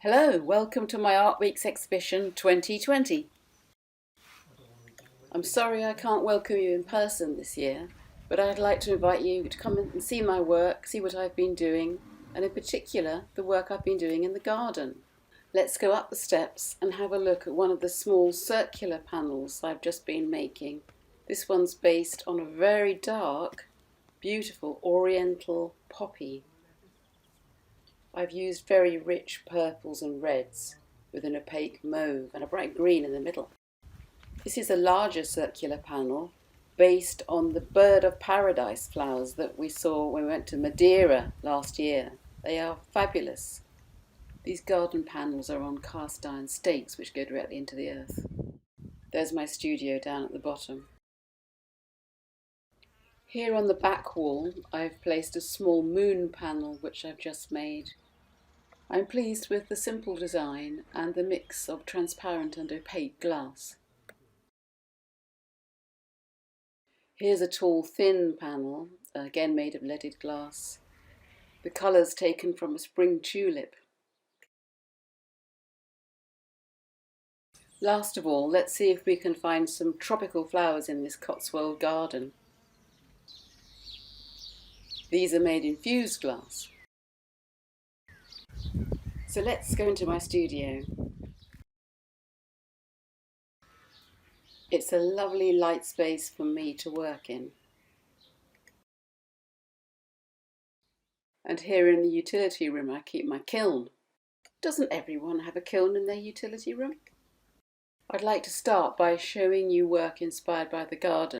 Hello, welcome to my Art Week's exhibition 2020. I'm sorry I can't welcome you in person this year, but I'd like to invite you to come and see my work, see what I've been doing, and in particular the work I've been doing in the garden. Let's go up the steps and have a look at one of the small circular panels I've just been making. This one's based on a very dark, beautiful oriental poppy. I've used very rich purples and reds with an opaque mauve and a bright green in the middle. This is a larger circular panel based on the bird of paradise flowers that we saw when we went to Madeira last year. They are fabulous. These garden panels are on cast iron stakes which go directly into the earth. There's my studio down at the bottom. Here on the back wall I've placed a small moon panel which I've just made. I'm pleased with the simple design and the mix of transparent and opaque glass. Here's a tall, thin panel, again made of leaded glass. The colours taken from a spring tulip. Last of all, let's see if we can find some tropical flowers in this Cotswold garden. These are made in fused glass. So let's go into my studio. It's a lovely light space for me to work in. And here in the utility room I keep my kiln. Doesn't everyone have a kiln in their utility room? I'd like to start by showing you work inspired by the garden.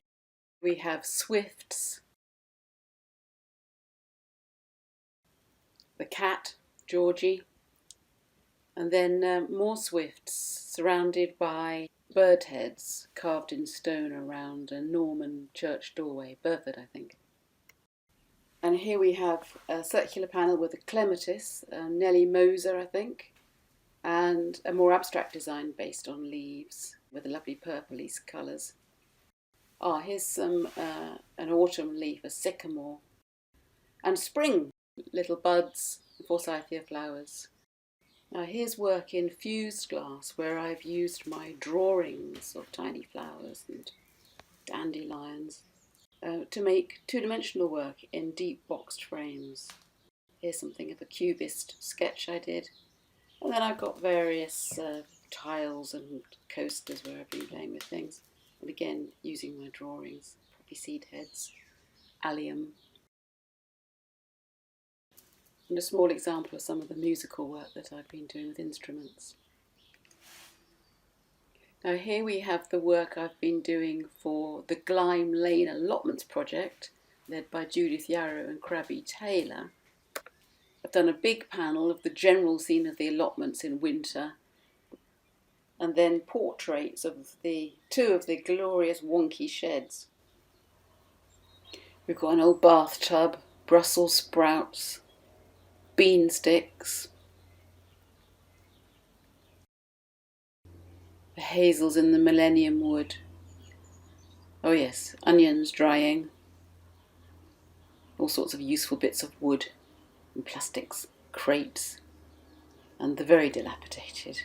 We have swifts, the cat, Georgie, and then more swifts surrounded by bird heads carved in stone around a Norman church doorway, Burford I think. And here we have a circular panel with a clematis, Nellie Moser I think, and a more abstract design based on leaves with the lovely purpley colours. Here's some an autumn leaf, a sycamore, and spring, little buds, forsythia flowers. Now here's work in fused glass where I've used my drawings of tiny flowers and dandelions to make two-dimensional work in deep boxed frames. Here's something of a cubist sketch I did. And then I've got various tiles and coasters where I've been playing with things. And again, using my drawings, poppy seed heads, allium. And a small example of some of the musical work that I've been doing with instruments. Now here we have the work I've been doing for the Glyme Lane Allotments project, led by Judith Yarrow and Crabby Taylor. I've done a big panel of the general scene of the allotments in winter, and then portraits of two of the glorious wonky sheds. We've got an old bathtub, Brussels sprouts, bean sticks, the hazels in the Millennium Wood. Oh yes, onions drying, all sorts of useful bits of wood and plastics, crates, and the very dilapidated.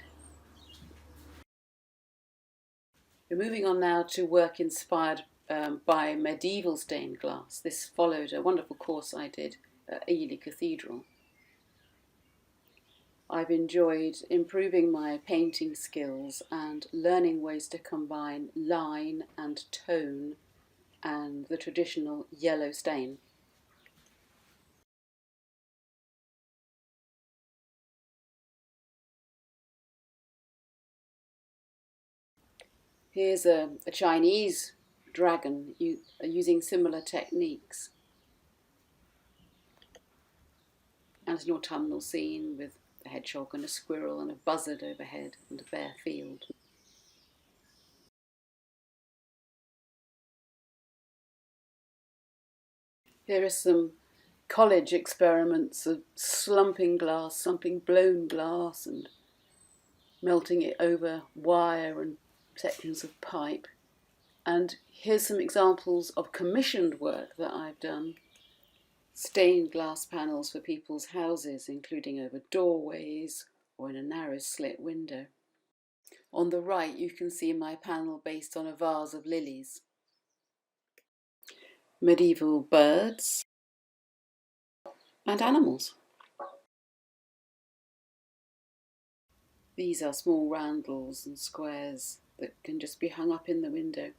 We're moving on now to work inspired by medieval stained glass. This followed a wonderful course I did at Ely Cathedral. I've enjoyed improving my painting skills and learning ways to combine line and tone and the traditional yellow stain. Here's a Chinese dragon using similar techniques. And an autumnal scene with a hedgehog and a squirrel and a buzzard overhead and a bare field. Here are some college experiments of slumping blown glass and melting it over wire and sections of pipe. And here's some examples of commissioned work that I've done. Stained glass panels for people's houses, including over doorways, or in a narrow slit window. On the right you can see my panel based on a vase of lilies. Medieval birds and animals. These are small roundels and squares that can just be hung up in the window.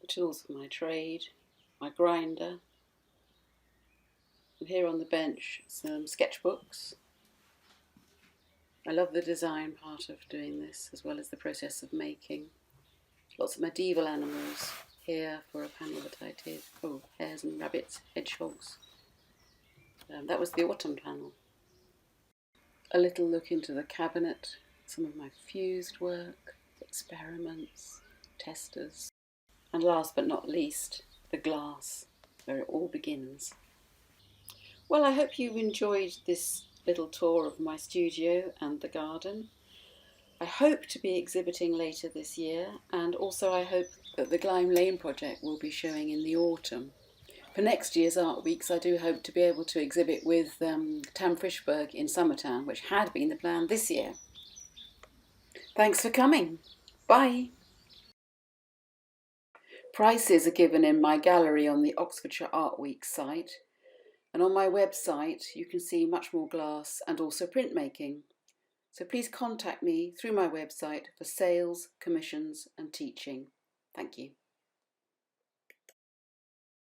The tools of my trade, my grinder, and here on the bench some sketchbooks. I love the design part of doing this as well as the process of making. Lots of medieval animals here for a panel that I did. Oh, hares and rabbits, hedgehogs. That was the autumn panel. A little look into the cabinet, some of my fused work, experiments, testers, and last but not least, the glass, where it all begins. Well, I hope you enjoyed this little tour of my studio and the garden. I hope to be exhibiting later this year, and also I hope that the Glyme Lane project will be showing in the autumn. For next year's Art Weeks, I do hope to be able to exhibit with Tam Frischberg in Summertown, which had been the plan this year. Thanks for coming. Bye. Prices are given in my gallery on the Oxfordshire Art Week site, and on my website you can see much more glass and also printmaking. So please contact me through my website for sales, commissions and teaching. Thank you.